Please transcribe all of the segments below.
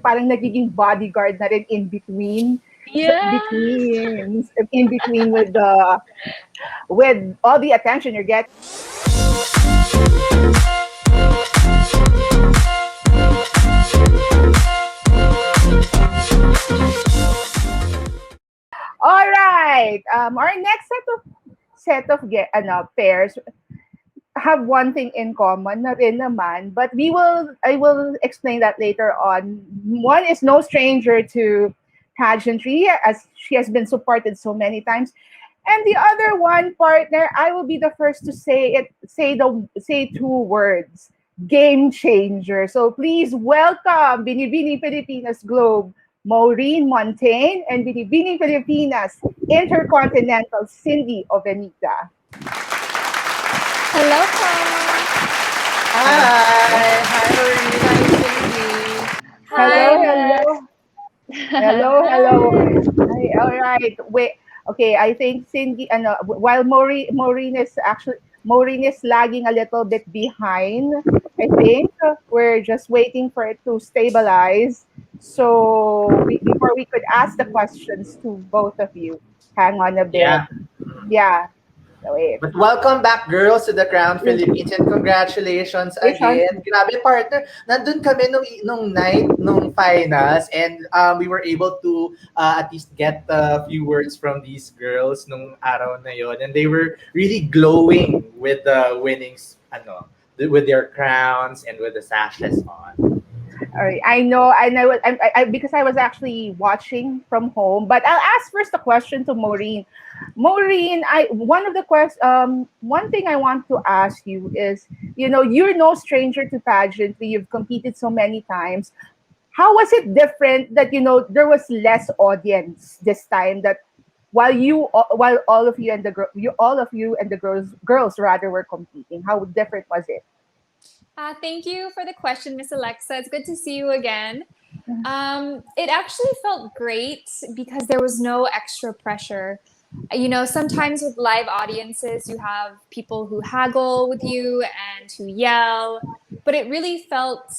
parang nagiging bodyguard na rin in between. Yeah. In between with all the attention you're getting. All right. Our next pairs have one thing in common na rin naman, but I will explain that later on. One is no stranger to pageantry, as she has been supported so many times. And the other one partner, I will be the first to say two words. Game changer. So please welcome Binibini Pilipinas Globe Maureen Montagne and Binibini Pilipinas Intercontinental Cindy Obeñita. Hello po. Hi, Maureen. Hi, Cindy. Hello, Hi. hello. Hello, hello. Hi, all right. Wait. Okay, I think Cindy, while Maureen is lagging a little bit behind. I think we're just waiting for it to stabilize. So before we could ask the questions to both of you, hang on a bit. Yeah. Yeah. So wait. But welcome back, girls, to the Qrown Philippines, and congratulations again. Grabe, partner. Nandun kami nung night, nung finals, and we were able to at least get a few words from these girls nung araw na yon, and they were really glowing with the winnings, with their crowns and with the sashes on. All right. Because I was actually watching from home. But I'll ask first a question to Maureen. Maureen, one thing I want to ask you is, you're no stranger to pageantry. You've competed so many times. How was it different that there was less audience this time? That while all of you and the girls rather were competing, how different was it? Thank you for the question, Miss Alexa. It's good to see you again. It actually felt great because there was no extra pressure. Sometimes with live audiences, you have people who haggle with you and who yell, but it really felt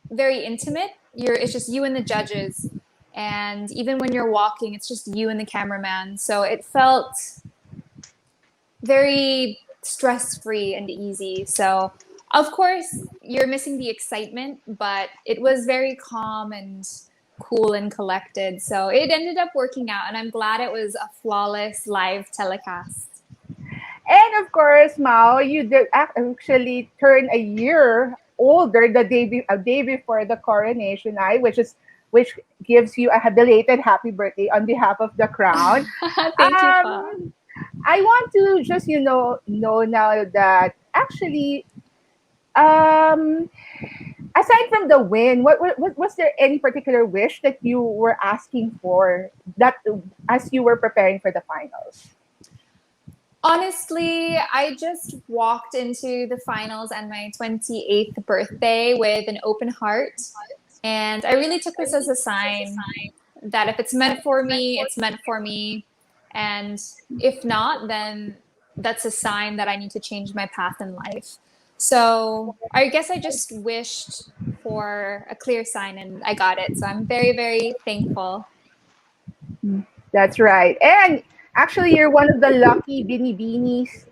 very intimate. It's just you and the judges. And even when you're walking, it's just you and the cameraman. So it felt very stress-free and easy. So of course, you're missing the excitement, but it was very calm and cool and collected. So it ended up working out, and I'm glad it was a flawless live telecast. And of course, Mao, you did actually turn a year older a day before the coronation night, which gives you a belated happy birthday on behalf of the Qrown. Thank you, Pa. I want to just know now that actually, um, aside from the win, what was there any particular wish that you were asking for that as you were preparing for the finals? Honestly, I just walked into the finals and my 28th birthday with an open heart. And I really took this as a sign that if it's meant for me, it's meant for me. And if not, then that's a sign that I need to change my path in life. So I guess I just wished for a clear sign and I got it. So I'm very, very thankful. That's right. And actually, you're one of the lucky binibinis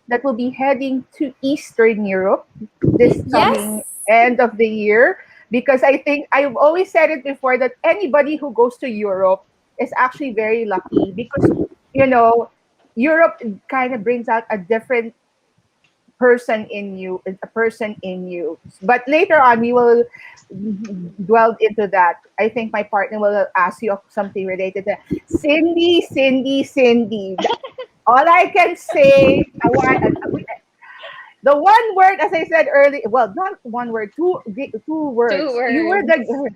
that will be heading to Eastern Europe this coming Yes. end of the year. Because I think I've always said it before that anybody who goes to Europe is actually very lucky because, Europe kind of brings out a different person in you. But later on, we will dwell into that. I think my partner will ask you something related to Cindy, Cindy, Cindy. All I can say, the one word, as I said earlier, well, not one word, two words. 2 words.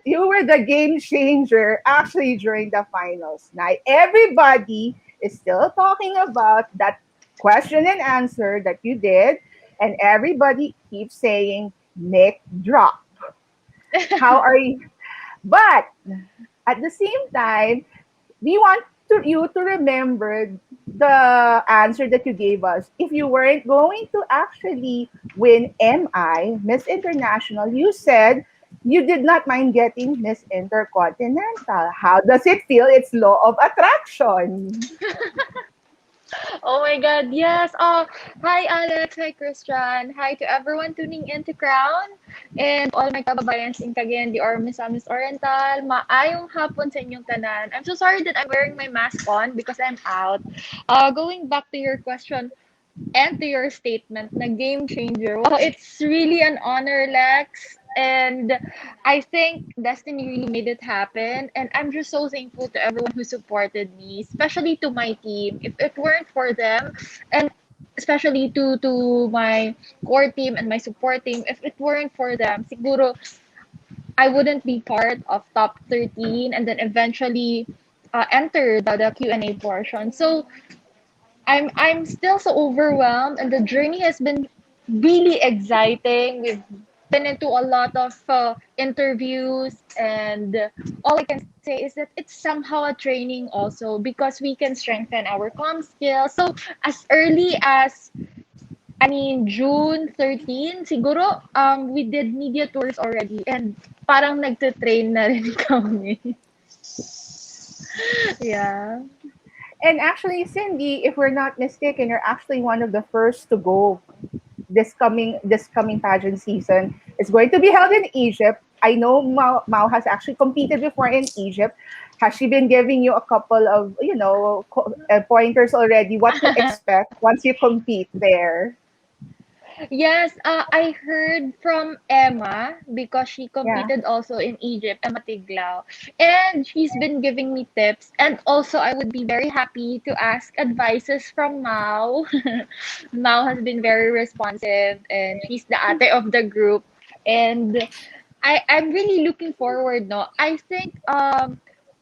You were the game changer actually during the finals. Now everybody is still talking about that question and answer that you did, and everybody keeps saying Nick drop. How are you? But at the same time, we want you to remember the answer that you gave us. If you weren't going to actually win MI, Miss International, you said you did not mind getting Miss Intercontinental. How does it feel? It's law of attraction. Oh my God, yes. Hi Alex, hi Christian, hi to everyone tuning in to Qrown, and all my kababayans in Cagayan de Oro, Misamis Oriental. Maayong hapon sa inyong tanan. I'm so sorry that I'm wearing my mask on because I'm out. Going back to your question, and to your statement na game changer. Wow, it's really an honor, Lex. And I think Destiny really made it happen. And I'm just so thankful to everyone who supported me, especially to my team. If it weren't for them, and especially to my core team and my support team, if it weren't for them, siguro I wouldn't be part of top 13 and then eventually enter the Q&A portion. So I'm still so overwhelmed, and the journey has been really exciting. We've been into a lot of interviews, and all I can say is that it's somehow a training also because we can strengthen our comm skills. So as early as June 13, siguro we did media tours already, and parang nagte-train na rin kami. Yeah. And actually, Cindy, if we're not mistaken, you're actually one of the first to go this coming pageant season. It's going to be held in Egypt. I know Mao has actually competed before in Egypt. Has she been giving you a couple of pointers already? What to expect once you compete there? Yes, I heard from Emma because she Yeah. competed also in Egypt, Emma Tiglao. And she's been giving me tips. And also, I would be very happy to ask advices from Mao. Mao has been very responsive and she's the ate of the group. And I'm really looking forward, no. I think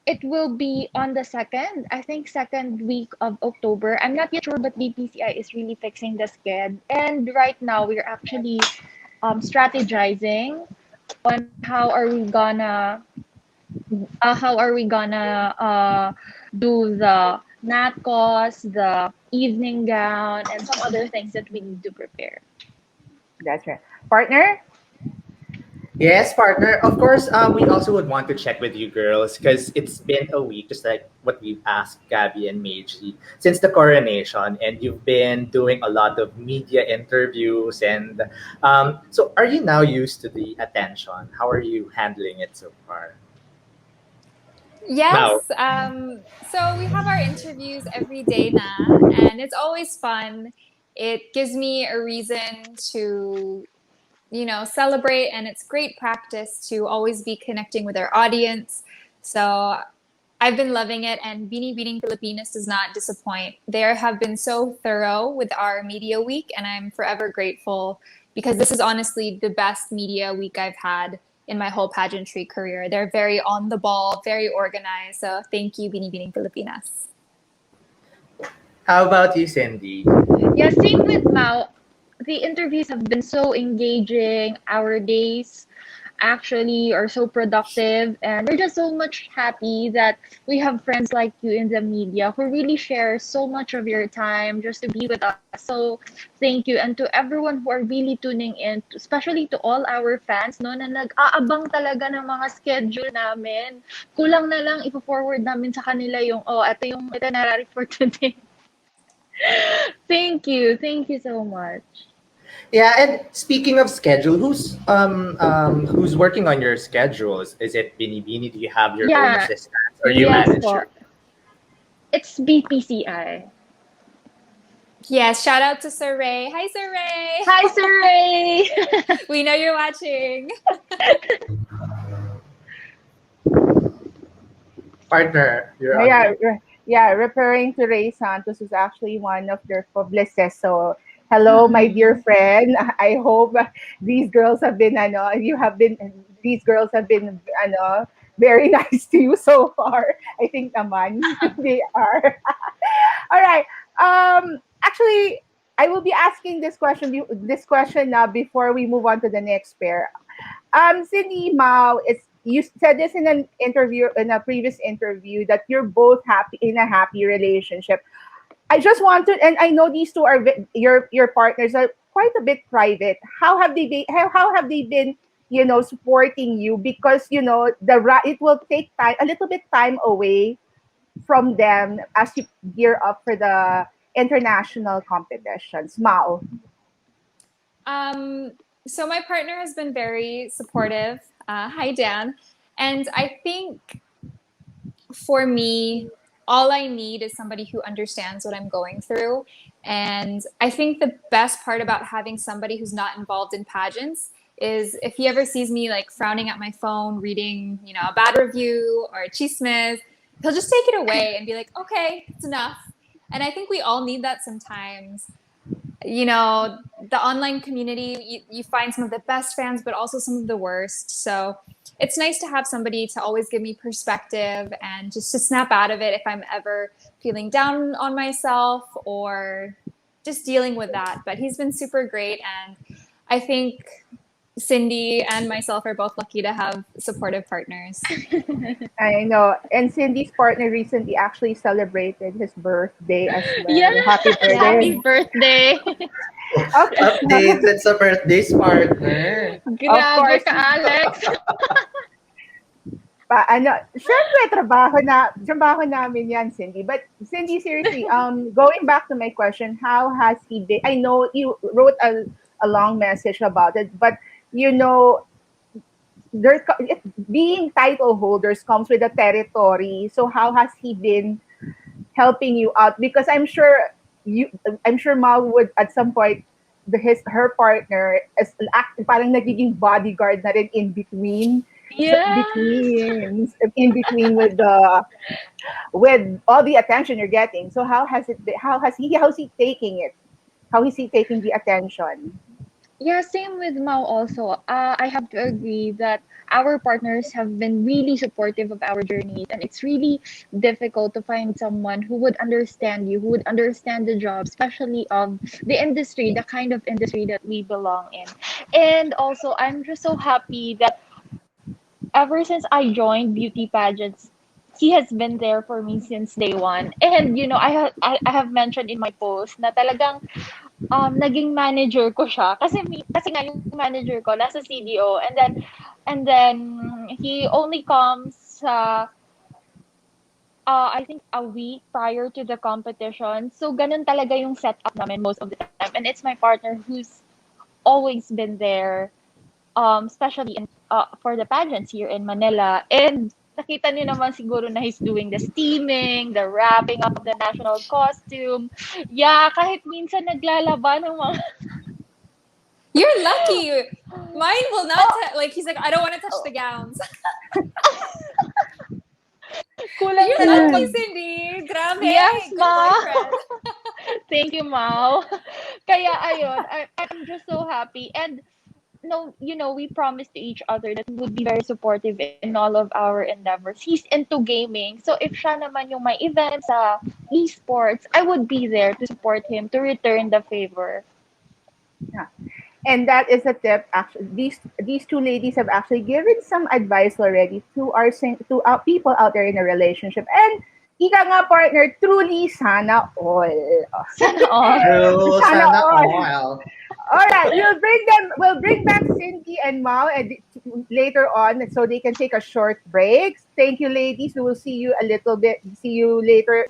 it will be on the second, I think second week of October. I'm not yet sure, but BPCI is really fixing the schedule. And right now we're actually strategizing on how are we gonna do the NATCOS, the evening gown, and some other things that we need to prepare. That's right. Partner? Yes, partner. Of course, we also would want to check with you girls because it's been a week, just like what we've asked Gabby and Meiji, since the coronation, and you've been doing a lot of media interviews. And so, are you now used to the attention? How are you handling it so far? Yes. Now, So we have our interviews every day now, and it's always fun. It gives me a reason to, celebrate, and it's great practice to always be connecting with our audience. So I've been loving it, and Beanie Beating Filipinas does not disappoint. They have been so thorough with our media week, and I'm forever grateful because this is honestly the best media week I've had in my whole pageantry career. They're very on the ball, very organized. So thank you, Beanie Beating Filipinas. how about you, Cindy? Yeah, same with Mao. The interviews have been so engaging. Our days actually are so productive, and we're just so much happy that we have friends like you in the media who really share so much of your time just to be with us. So thank you, and to everyone who are really tuning in, especially to all our fans no na nag-aabang talaga ng mga schedule namin. Kulang na lang ipo-forward namin sa kanila yung ito yung itinerary for today. Thank you so much. Yeah, and speaking of schedule, who's working on your schedules? Is it Bini Bini? Do you have your own Yeah, assistants or you yes manage po. your? It's BPCI. Yes, shout out to Sir Ray. Hi, Sir Ray. Hi, Sir Ray. We know you're watching. Partner, you're on Yeah, mute. yeah, referring to Ray Santos, who's actually one of their publicists. So, hello, my dear friend. I hope these girls have been, these girls have been, very nice to you so far. I think naman they are. All right. Actually, I will be asking this question now before we move on to the next pair. Cindy Mao, it's you said this in an interview in a previous interview that you're both happy in a happy relationship. I just want to, and I know these two your partners are quite a bit private. How have they been? How have they been? supporting you, because it will take time, a little bit time away from them as you gear up for the international competitions. Mao. So my partner has been very supportive. Hi, Dan. And I think for me, all I need is somebody who understands what I'm going through. And I think the best part about having somebody who's not involved in pageants is if he ever sees me like frowning at my phone, reading, a bad review or a chismes, he'll just take it away and be like, okay, it's enough. And I think we all need that sometimes. The online community, you find some of the best fans, but also some of the worst. So it's nice to have somebody to always give me perspective and just to snap out of it if I'm ever feeling down on myself or just dealing with that. But he's been super great. And I think Cindy and myself are both lucky to have supportive partners. I know. And Cindy's partner recently actually celebrated his birthday as well. Yeah. Happy birthday. Happy birthday. Okay. Updated sa birthday's partner. Grabe course. ka, Alex. Syempre, trabaho namin yan, Cindy. But Cindy, seriously, going back to my question, how has he been? I know you wrote a long message about it, but being title holders comes with a territory. So how has he been helping you out? Because I'm sure Mao would at some point, her partner is parang nagiging bodyguard na rin in between. Yes. In between with all the attention you're getting. So how's he taking it? How is he taking the attention? Yeah, same with Mao also. I have to agree that our partners have been really supportive of our journeys, and it's really difficult to find someone who would understand you, who would understand the job, especially of the industry, the kind of industry that we belong in. And also, I'm just so happy that ever since I joined beauty pageants, he has been there for me since day one. And I have mentioned in my post na talagang naging manager ko siya kasi nga yung manager ko nasa CDO, and then he only comes I think a week prior to the competition. So ganun talaga yung setup namin most of the time, and it's my partner who's always been there, especially for the pageants here in Manila. And nakita niyo naman siguro na he's doing the steaming, the wrapping up of the national costume. Yeah, kahit minsan naglalaba ng mga... You're lucky. Mine will not, he's like, I don't want to touch the gowns. Kulang You're na lucky, Cindy. Grabe. Yes, Good Ma. boyfriend. Thank you, Mao. Kaya ayun, I'm just so happy. And no, we promised to each other that we would be very supportive in all of our endeavors. He's into gaming. So if siya naman yung may events sa esports, I would be there to support him, to return the favor. Yeah. And that is a tip. Actually, these two ladies have actually given some advice already to our people out there in a relationship. And ika nga, partner, truly sana all. Sana all. True, Sana sana all. all. All right, we'll bring back Cindy and Mao later on so they can take a short break. Thank you, ladies. We will see you later.